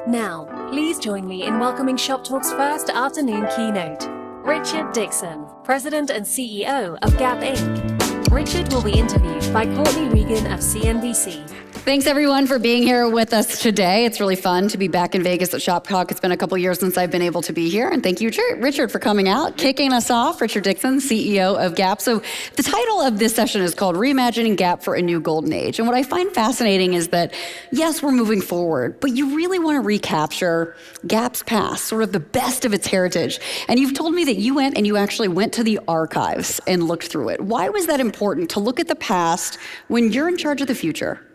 Now, please join me in welcoming Shoptalk's first afternoon keynote, Richard Dickson, President and CEO of Gap Inc. Richard will be interviewed by Courtney Reagan of CNBC. Thanks everyone for being here with us today. It's really fun to be back in Vegas at Shoptalk. It's been a couple years since I've been able to be here. And thank you, Richard, for coming out, kicking us off. Richard Dickson, CEO of Gap. So the title of this session is called Reimagining Gap for a New Golden Age. And what I find fascinating is that, yes, we're moving forward, but you really want to recapture Gap's past, sort of the best of its heritage. And you've told me that you went and you actually went to the archives and looked through it. Why was that important to look at the past when you're in charge of the future?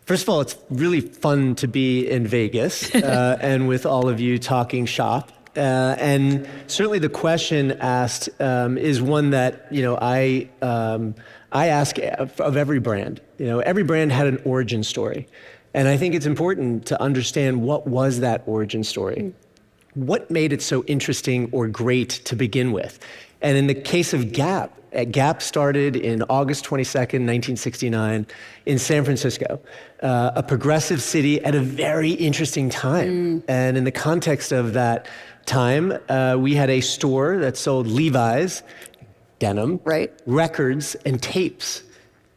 First of all, it's really fun to be in Vegas and with all of you talking shop. And certainly the question asked is one that I ask of every brand. Every brand had an origin story. And I think it's important to understand what was that origin story. What made it so interesting or great to begin with? And in the case of Gap, Gap started in August 22nd, 1969 in San Francisco, a progressive city at a very interesting time. And in the context of that time, we had a store that sold Levi's, denim, records, and tapes.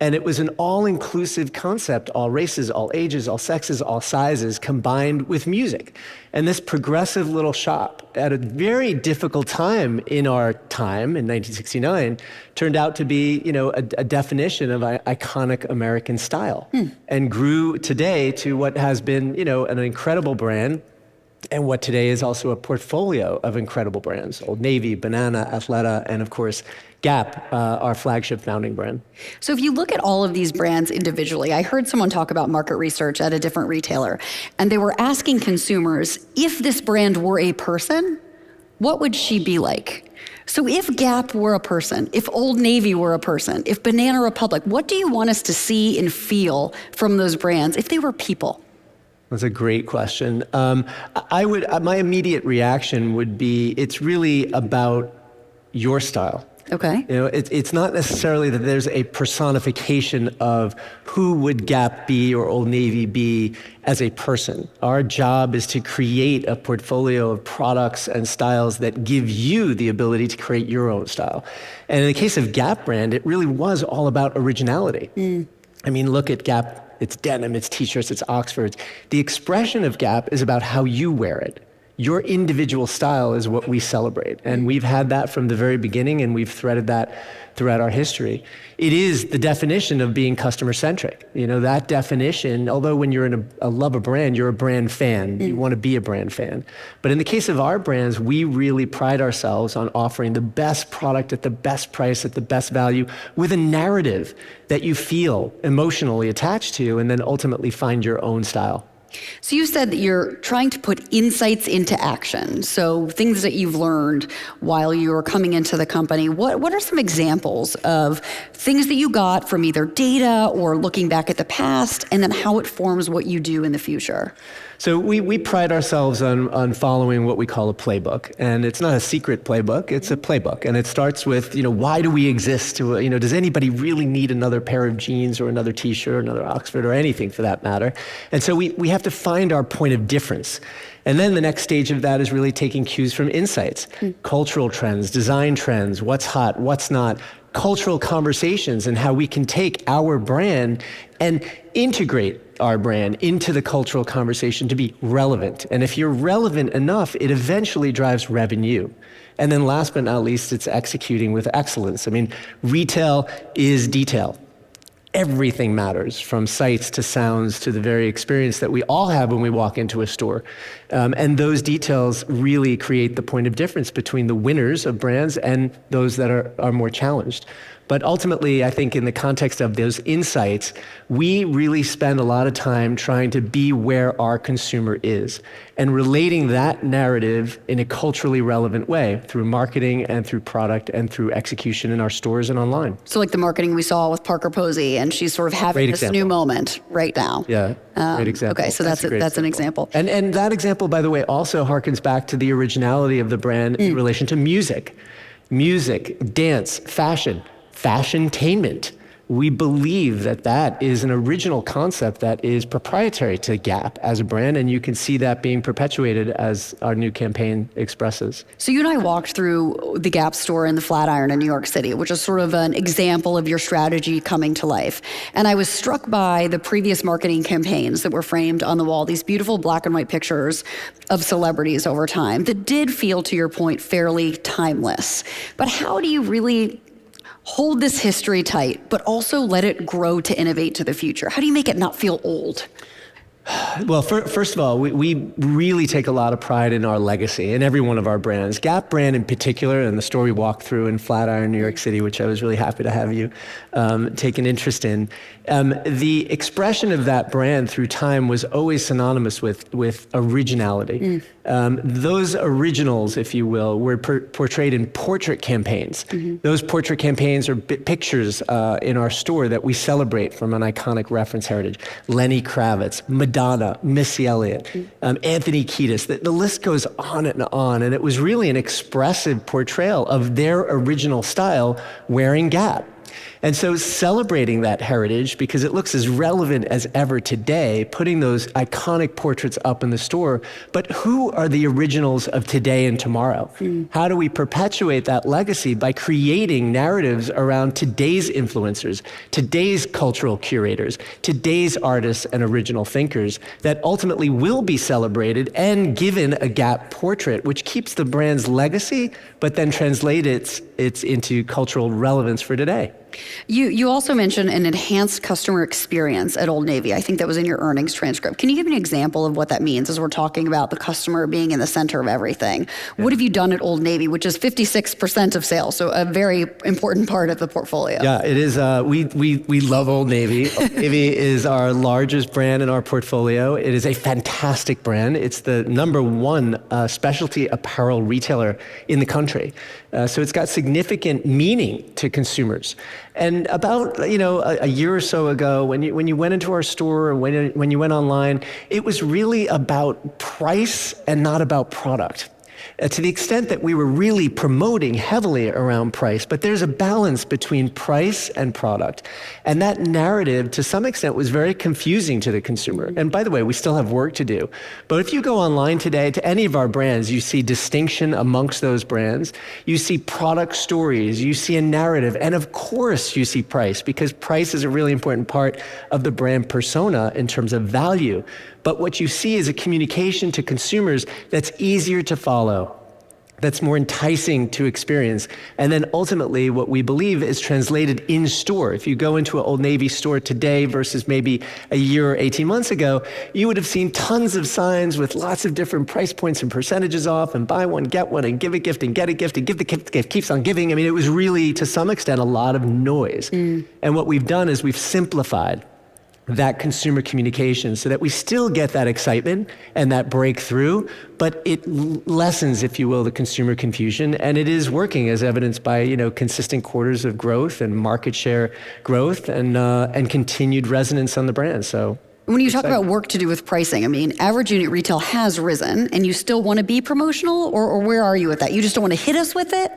And it was an all-inclusive concept, all races, all ages, all sexes, all sizes, combined with music. And this progressive little shop, at a very difficult time in our time, in 1969, turned out to be, a definition of iconic American style, and grew today to what has been, an incredible brand, and what today is also a portfolio of incredible brands: Old Navy, Banana, Athleta, and of course, Gap, our flagship founding brand. So if you look at all of these brands individually, I heard someone talk about market research at a different retailer, and they were asking consumers, if this brand were a person, what would she be like? So if Gap were a person, if Old Navy were a person, if Banana Republic, what do you want us to see and feel from those brands if they were people? That's a great question. My immediate reaction would be, it's really about your style. Okay. It's not necessarily that there's a personification of who would Gap be or Old Navy be as a person. Our job is to create a portfolio of products and styles that give you the ability to create your own style. And in the case of Gap brand, it really was all about originality. I mean, look at Gap. It's denim, it's t-shirts, it's Oxfords. The expression of Gap is about how you wear it. Your individual style is what we celebrate. And we've had that from the very beginning, and we've threaded that throughout our history. It is the definition of being customer-centric. That definition, although when you're in a love a brand, you're a brand fan. You want to be a brand fan. But in the case of our brands, we really pride ourselves on offering the best product at the best price, at the best value, with a narrative that you feel emotionally attached to, and then ultimately find your own style. So you said that you're trying to put insights into action. So things that you've learned while you were coming into the company. What are some examples of things that you got from either data or looking back at the past, and then how it forms what you do in the future? So we pride ourselves on following what we call a playbook. And it's not a secret playbook, it's a playbook. And it starts with, why do we exist? Does anybody really need another pair of jeans or another t-shirt or another Oxford or anything for that matter? And so we have to find our point of difference. And then the next stage of that is really taking cues from insights, cultural trends, design trends, what's hot, what's not, cultural conversations, and how we can take our brand and integrate our brand into the cultural conversation to be relevant. And if you're relevant enough, it eventually drives revenue. And then last but not least, it's executing with excellence. I mean, retail is detail. Everything matters, from sights to sounds to the very experience that we all have when we walk into a store. And those details really create the point of difference between the winners of brands and those that are more challenged. But ultimately, I think in the context of those insights, we really spend a lot of time trying to be where our consumer is and relating that narrative in a culturally relevant way through marketing and through product and through execution in our stores and online. So like the marketing we saw with Parker Posey, and she's sort of having this new moment right now. Yeah, great example. Okay, so that's an example. And that example, by the way, also harkens back to the originality of the brand in relation to music. Music, dance, fashion, fashiontainment, we believe that that is an original concept that is proprietary to Gap as a brand, and you can see that being perpetuated as our new campaign expresses. So you and I walked through the Gap store in the Flatiron in New York City, which is sort of an example of your strategy coming to life. And I was struck by the previous marketing campaigns that were framed on the wall, these beautiful black and white pictures of celebrities over time that did feel, to your point, fairly timeless. But how do you really hold this history tight, but also let it grow to innovate to the future? How do you make it not feel old? Well, first of all, we really take a lot of pride in our legacy in every one of our brands. Gap brand in particular, and the store we walked through in Flatiron, New York City, which I was really happy to have you take an interest in. The expression of that brand through time was always synonymous with originality. Those originals, if you will, were portrayed in portrait campaigns. Those portrait campaigns are pictures in our store that we celebrate from an iconic reference heritage. Lenny Kravitz, Madonna, Missy Elliott, Anthony Kiedis. The list goes on, and it was really an expressive portrayal of their original style wearing Gap. And so celebrating that heritage, because it looks as relevant as ever today, putting those iconic portraits up in the store, but who are the originals of today and tomorrow? How do we perpetuate that legacy? By creating narratives around today's influencers, today's cultural curators, today's artists and original thinkers that ultimately will be celebrated and given a Gap portrait, which keeps the brand's legacy, but then translates it into cultural relevance for today. You also mentioned an enhanced customer experience at Old Navy. I think that was in your earnings transcript. Can you give me an example of what that means as we're talking about the customer being in the center of everything? Yeah. What have you done at Old Navy, which is 56% of sales, so a very important part of the portfolio? Yeah, it is. We love Old Navy. Old Navy is our largest brand in our portfolio. It is a fantastic brand. It's the #1 specialty apparel retailer in the country. So it's got significant meaning to consumers. And about a year or so ago, when you went into our store, or when you went online, it was really about price and not about product. To the extent that we were really promoting heavily around price, but there's a balance between price and product. And that narrative, to some extent, was very confusing to the consumer. And by the way, we still have work to do. But if you go online today to any of our brands, you see distinction amongst those brands. You see product stories, you see a narrative, and of course you see price, because price is a really important part of the brand persona in terms of value. But what you see is a communication to consumers that's easier to follow, that's more enticing to experience. And then ultimately what we believe is translated in store. If you go into an Old Navy store today versus maybe a year or 18 months ago, you would have seen tons of signs with lots of different price points and percentages off, and buy one, get one, and give a gift, and get a gift, and give the gift, keeps on giving. I mean, it was really, to some extent, a lot of noise. And what we've done is we've simplified that consumer communication so that we still get that excitement and that breakthrough, but it lessens, if you will, the consumer confusion. And it is working, as evidenced by consistent quarters of growth and market share growth and continued resonance on the brand. So when you talk about work to do with pricing, I mean, average unit retail has risen, and you still want to be promotional, or where are you with that? You just don't want to hit us with it?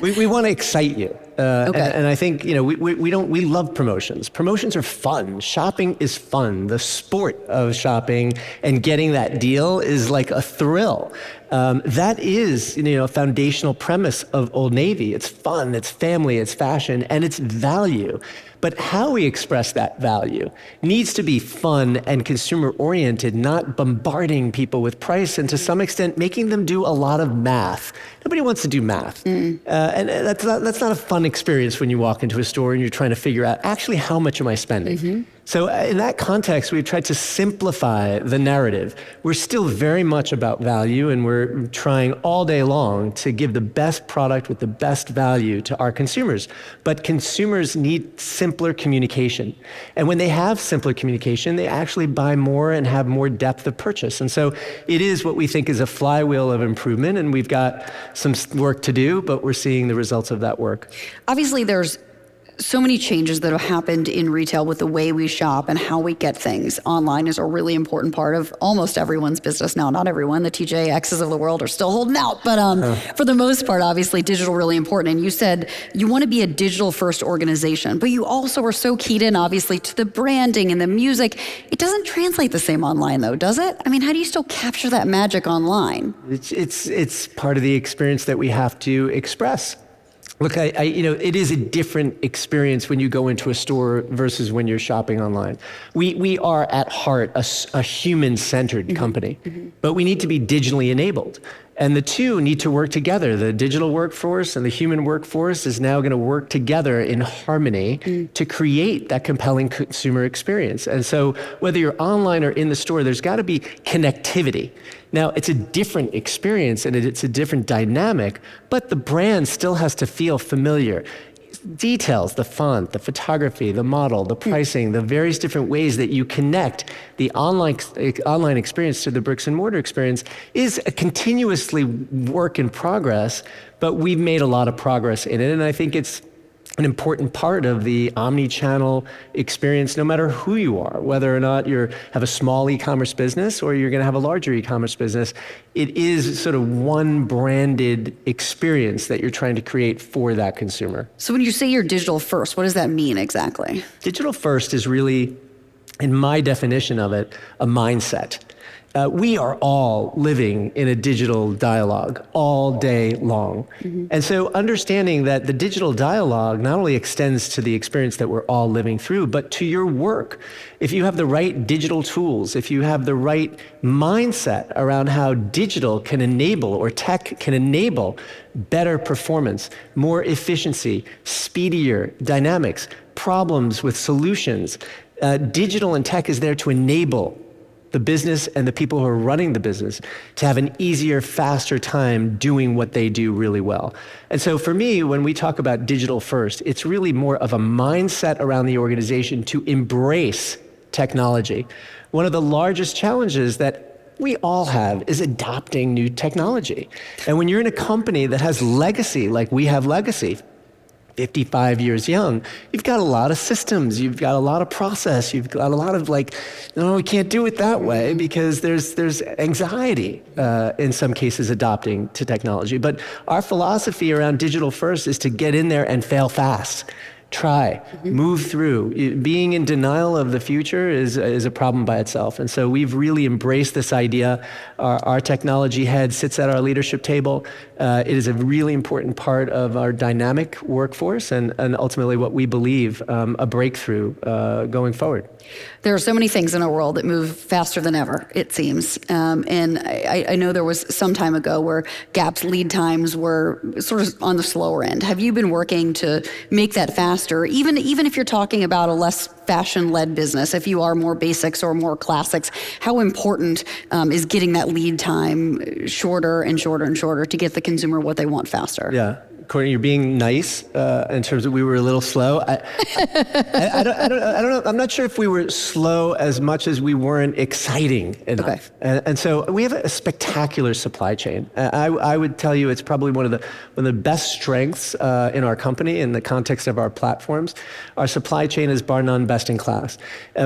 we want to excite you. Okay. And I think, we love promotions. Promotions are fun. Shopping is fun. The sport of shopping and getting that deal is like a thrill. That is, a foundational premise of Old Navy. It's fun, it's family, it's fashion, and it's value. But how we express that value needs to be fun and consumer-oriented, not bombarding people with price, and to some extent making them do a lot of math. Nobody wants to do math. And that's not a fun experience when you walk into a store and you're trying to figure out, actually, how much am I spending? So in that context, we've tried to simplify the narrative. We're still very much about value, and we're trying all day long to give the best product with the best value to our consumers. But consumers need simpler communication. And when they have simpler communication, they actually buy more and have more depth of purchase. And so it is what we think is a flywheel of improvement, and we've got some work to do, but we're seeing the results of that work. Obviously, there's so many changes that have happened in retail with the way we shop and how we get things. Online is a really important part of almost everyone's business now. Not everyone, the TJXs of the world are still holding out, but for the most part, obviously, digital really important. And you said you want to be a digital first organization, but you also are so keyed in, obviously, to the branding and the music. It doesn't translate the same online, though, does it? I mean, how do you still capture that magic online? It's part of the experience that we have to express. Look, it is a different experience when you go into a store versus when you're shopping online. We are at heart a human-centered company, but we need to be digitally enabled. And the two need to work together. The digital workforce and the human workforce is now going to work together in harmony to create that compelling consumer experience. And so whether you're online or in the store, there's got to be connectivity. Now, it's a different experience and it's a different dynamic, but the brand still has to feel familiar. Details, the font, the photography, the model, the pricing, the various different ways that you connect the online experience to the bricks and mortar experience is a continuously work in progress, but we've made a lot of progress in it. And I think it's an important part of the omni-channel experience, no matter who you are, whether or not you have a small e-commerce business or you're going to have a larger e-commerce business. It is sort of one branded experience that you're trying to create for that consumer. So when you say you're digital first, what does that mean exactly? Digital first is really, in my definition of it, a mindset. We are all living in a digital dialogue all day long. And so understanding that the digital dialogue not only extends to the experience that we're all living through, but to your work. If you have the right digital tools, if you have the right mindset around how digital can enable or tech can enable better performance, more efficiency, speedier dynamics, problems with solutions, digital and tech is there to enable the business and the people who are running the business to have an easier, faster time doing what they do really well. And so for me, when we talk about digital first, it's really more of a mindset around the organization to embrace technology. One of the largest challenges that we all have is adopting new technology. And when you're in a company that has legacy, like we have legacy, 55 years young, you've got a lot of systems, you've got a lot of process, you've got a lot of no, we can't do it that way because there's anxiety in some cases adopting to technology. But our philosophy around digital first is to get in there and fail fast. Try, move through. Being in denial of the future is a problem by itself. And so we've really embraced this idea. Our technology head sits at our leadership table. It is a really important part of our dynamic workforce and ultimately what we believe a breakthrough going forward. There are so many things in our world that move faster than ever, it seems. And I know there was some time ago where Gap's lead times were sort of on the slower end. Have you been working to make that faster, even if you're talking about a less fashion-led business, if you are more basics or more classics, how important is getting that lead time shorter and shorter and shorter to get the consumer what they want faster? Yeah. Courtney, you're being nice in terms of we were a little slow. I don't know. I'm not sure if we were slow as much as we weren't exciting enough. Okay. And so we have a spectacular supply chain. I would tell you it's probably one of the best strengths in our company in the context of our platforms. Our supply chain is bar none best in class.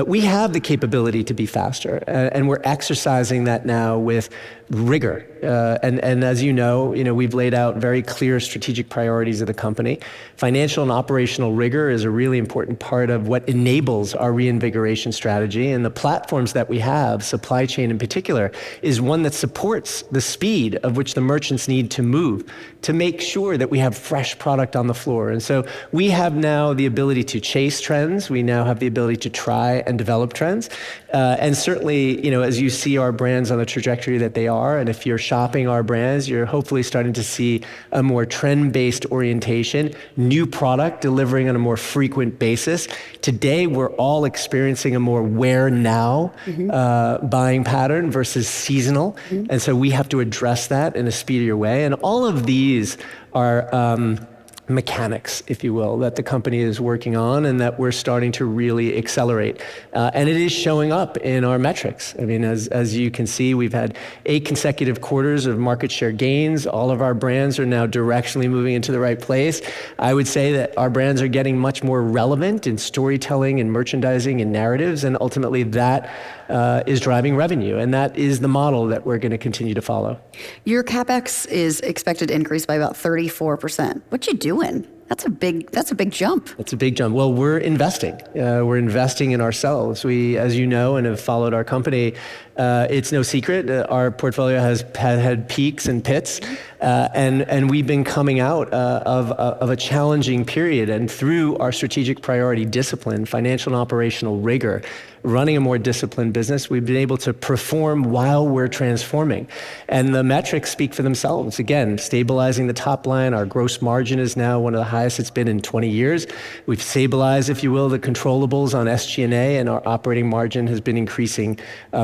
We have the capability to be faster, and we're exercising that now with rigor. And as you know, we've laid out very clear strategic priorities of the company. Financial and operational rigor is a really important part of what enables our reinvigoration strategy. And the platforms that we have, supply chain in particular, is one that supports the speed of which the merchants need to move to make sure that we have fresh product on the floor. And so we have now the ability to chase trends. We now have the ability to try and develop trends. And certainly, as you see our brands on the trajectory that they are, and if you're shopping our brands, you're hopefully starting to see a more trend-based orientation, new product delivering on a more frequent basis. Today, we're all experiencing a more wear now buying pattern versus seasonal. And so we have to address that in a speedier way. And all of these are mechanics, if you will, that the company is working on and that we're starting to really accelerate. And it is showing up in our metrics. I mean, as you can see, we've had 8 consecutive quarters of market share gains. All of our brands are now directionally moving into the right place. I would say that our brands are getting much more relevant in storytelling and merchandising and narratives, and ultimately that is driving revenue. And that is the model that we're going to continue to follow. Your CapEx is expected to increase by about 34%. What you doing? That's a big jump. It's a big jump. Well, we're investing. We're investing in ourselves. We, as you know, and have followed our company, it's no secret our portfolio has had peaks and pits, and we've been coming out of a challenging period. And through our strategic priority discipline, financial and operational rigor, running a more disciplined business, we've been able to perform while we're transforming. And the metrics speak for themselves. Again, stabilizing the top line, our gross margin is now one of the highest it's been in 20 years. We've stabilized, if you will, the controllables on SG&A, and our operating margin has been increasing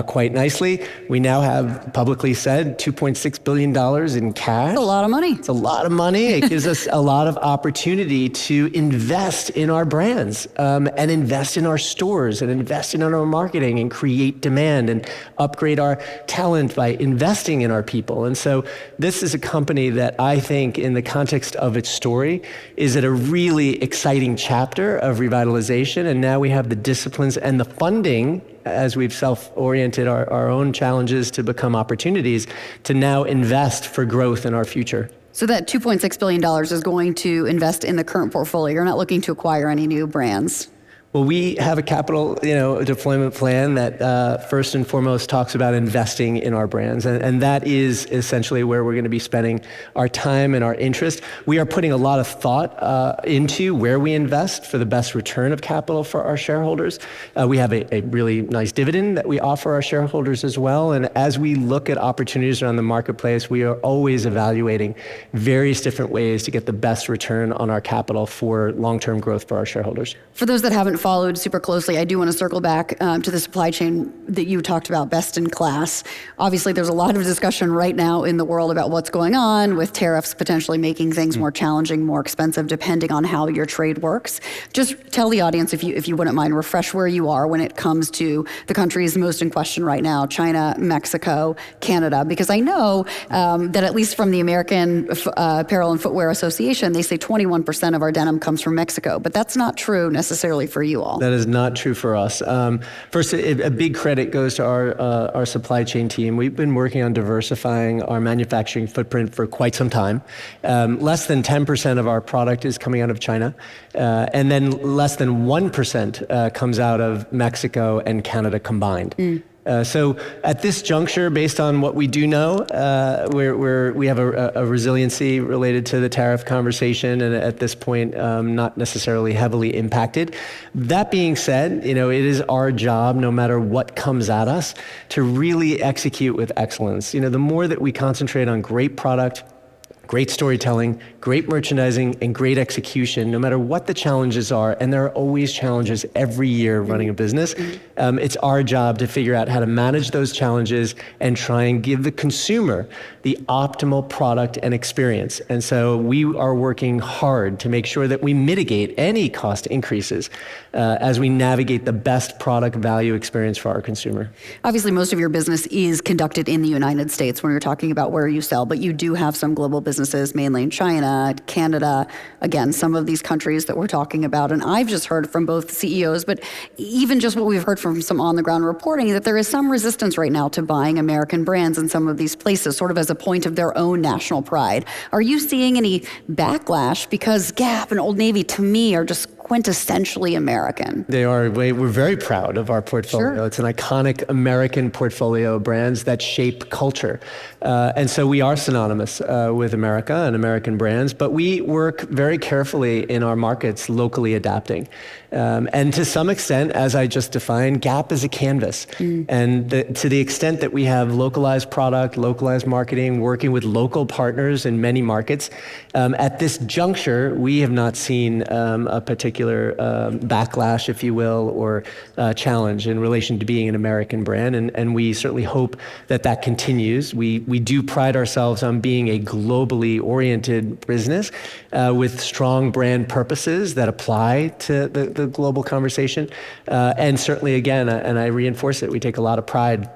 quite nicely. We now have publicly said $2.6 billion in cash. That's a lot of money. It's a lot of money. It gives us a lot of opportunity to invest in our brands and invest in our stores and invest in our marketing and create demand and upgrade our talent by investing in our people. And so this is a company that I think, in the context of its story, is at a really exciting chapter of revitalization. And now we have the disciplines and the funding, as we've self-oriented our own challenges to become opportunities, to now invest for growth in our future. So that $2.6 billion is going to invest in the current portfolio. You're not looking to acquire any new brands. Well, we have a capital, deployment plan that first and foremost talks about investing in our brands, and that is essentially where we're going to be spending our time and our interest. We are putting a lot of thought into where we invest for the best return of capital for our shareholders. We have a really nice dividend that we offer our shareholders as well, and as we look at opportunities around the marketplace, we are always evaluating various different ways to get the best return on our capital for long-term growth for our shareholders. For those that haven't followed super closely, I do want to circle back to the supply chain that you talked about, best in class. Obviously, there's a lot of discussion right now in the world about what's going on with tariffs potentially making things more challenging, more expensive, depending on how your trade works. Just tell the audience, if you wouldn't mind, refresh where you are when it comes to the countries most in question right now: China, Mexico, Canada. Because I know that, at least from the American Apparel and Footwear Association, they say 21% of our denim comes from Mexico, but that's not true necessarily for you all. That is not true for us. First, a big credit goes to our supply chain team. We've been working on diversifying our manufacturing footprint for quite some time. Less than 10% of our product is coming out of China, and then less than 1% comes out of Mexico and Canada combined. So at this juncture, based on what we do know, we have a resiliency related to the tariff conversation, and at this point, not necessarily heavily impacted. That being said, it is our job, no matter what comes at us, to really execute with excellence. The more that we concentrate on great product, great storytelling, great merchandising, and great execution, no matter what the challenges are, and there are always challenges every year running a business, it's our job to figure out how to manage those challenges and try and give the consumer the optimal product and experience. And so we are working hard to make sure that we mitigate any cost increases as we navigate the best product value experience for our consumer. Obviously, most of your business is conducted in the United States when you're talking about where you sell, but you do have some global businesses, mainly in China, Canada, again, some of these countries that we're talking about. And I've just heard from both CEOs, but even just what we've heard from some on-the-ground reporting, that there is some resistance right now to buying American brands in some of these places, sort of as a point of their own national pride. Are you seeing any backlash? Because Gap and Old Navy, to me, are just quintessentially American. They are. We're very proud of our portfolio. Sure. It's an iconic American portfolio of brands that shape culture. And so we are synonymous with America and American brands, but we work very carefully in our markets, locally adapting. And to some extent, as I just defined, Gap is a canvas. And to the extent that we have localized product, localized marketing, working with local partners in many markets, at this juncture, we have not seen a particular particular backlash, if you will, or challenge in relation to being an American brand. And we certainly hope that that continues. We do pride ourselves on being a globally oriented business with strong brand purposes that apply to the global conversation. And certainly, again, and I reinforce it, we take a lot of pride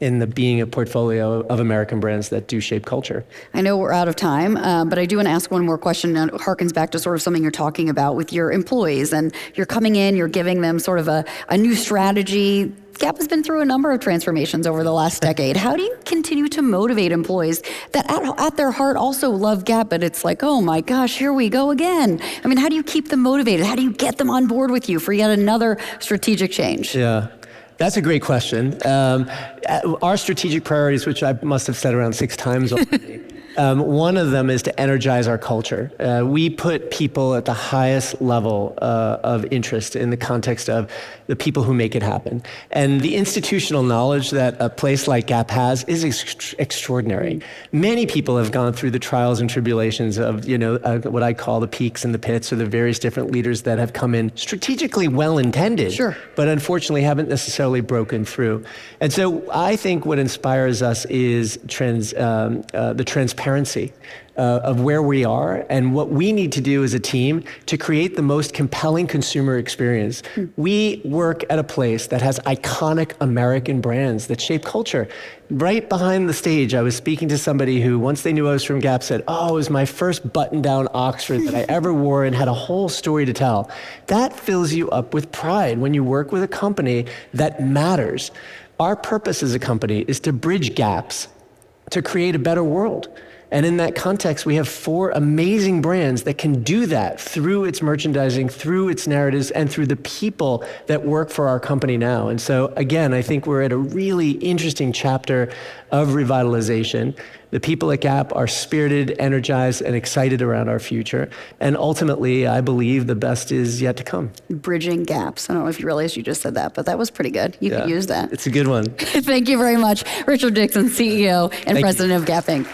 in the being a portfolio of American brands that do shape culture. I know we're out of time, but I do want to ask one more question, and it harkens back to sort of something you're talking about with your employees. And you're coming in, you're giving them sort of a new strategy. Gap has been through a number of transformations over the last decade. How do you continue to motivate employees that at their heart also love Gap, but it's like, oh my gosh, here we go again? I mean, how do you keep them motivated? How do you get them on board with you for yet another strategic change? Yeah. That's a great question. Our strategic priorities, which I must have said around 6 times already, one of them is to energize our culture. We put people at the highest level of interest in the context of the people who make it happen. And the institutional knowledge that a place like Gap has is extraordinary. Many people have gone through the trials and tribulations of, what I call the peaks and the pits, or the various different leaders that have come in strategically well-intended, sure, but unfortunately haven't necessarily broken through. And so I think what inspires us is the transparency of where we are and what we need to do as a team to create the most compelling consumer experience. We work at a place that has iconic American brands that shape culture. Right behind the stage, I was speaking to somebody who, once they knew I was from Gap, said, oh, it was my first button-down Oxford that I ever wore and had a whole story to tell. That fills you up with pride when you work with a company that matters. Our purpose as a company is to bridge gaps, to create a better world. And in that context, we have 4 amazing brands that can do that through its merchandising, through its narratives, and through the people that work for our company now. And so, again, I think we're at a really interesting chapter of revitalization. The people at Gap are spirited, energized, and excited around our future. And ultimately, I believe the best is yet to come. Bridging gaps. I don't know if you realized you just said that, but that was pretty good. You could use that. It's a good one. Thank you very much, Richard Dickson, CEO and President of Gap Inc.